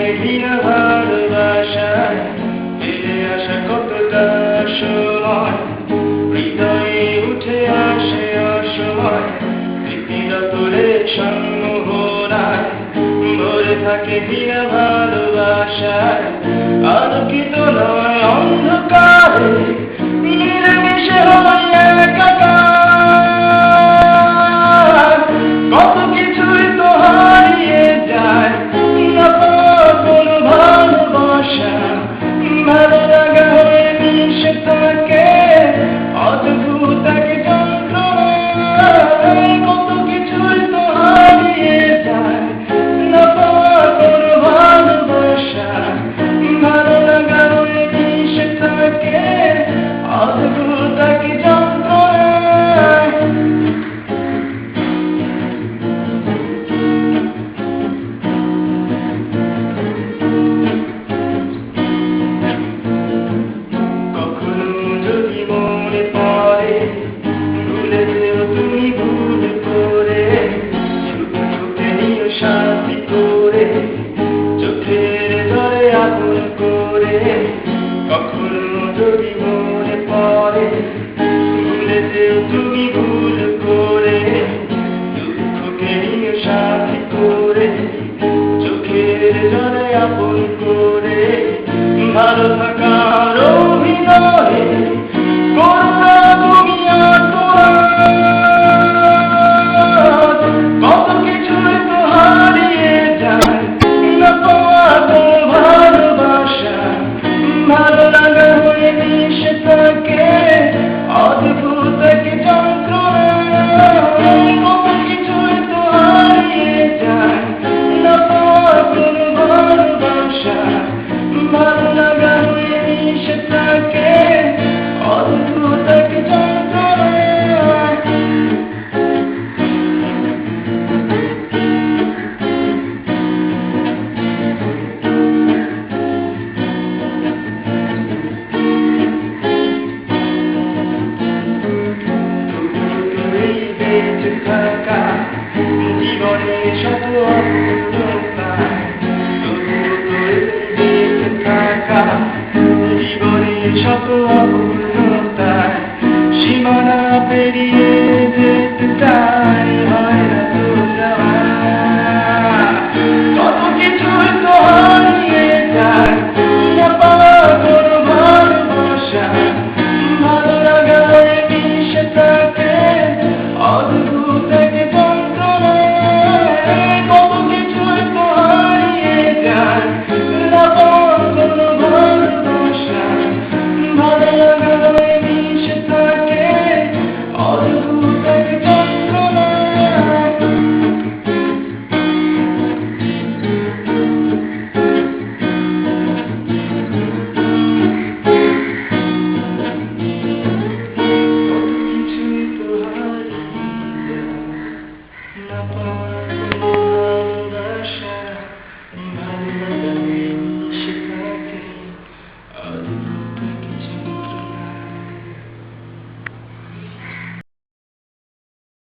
থাকে বিনা ভালোবাসায় ফিরে আসা কতটা সময় হৃদয়ে উঠে আসে অসময় স্মৃতির তুলে সম্মোহনায় ভরে থাকে বিনা ভালোবাসায় আলোকিত নয় অন্ধকারে নির্মিশে হয় একাকার কত কিছুই তো হারিয়ে যায় না পাওয়া কোনো ভালোবাসা ভালো লাগা হয়ে মিশে থাকে অদ্ভুত এক যন্ত্রণা কত কিছুই তো হারিয়ে যায় না পাওয়া কোনো ভালোবাসা ভালো লাগা হয়ে মিশে থাকে অদ্ভুত এক যন্ত্রণা শান্তি করে চোখের জলে আগুন করে কখনো যদি মনে পড়ে ভুলে যেও তুমি ভুল করে দুঃখকে নিয়ে শান্তি করে চোখের জলে আগুন করে ভালো থাকার অভিনয়ে করুণা তুমি কত কিছুই তো হারিয়ে যায় না পাওয়া কোনো ভালোবাসা ভালো লাগা হয়ে মিশে থাকে অদ্ভুত এক যন্ত্রণা কত কিছুই তো হারিয়ে যায় না পাওয়া কোনো ভালোবাসা ভালো লাগা হয়ে মিশে থাকে অদ্ভুত এক যন্ত্রণা থাকা জীবনে শত অপূর্ণতায় বেঁচে থাকা জীবনে শত অপূর্ণতায় সীমানা পেরিয়ে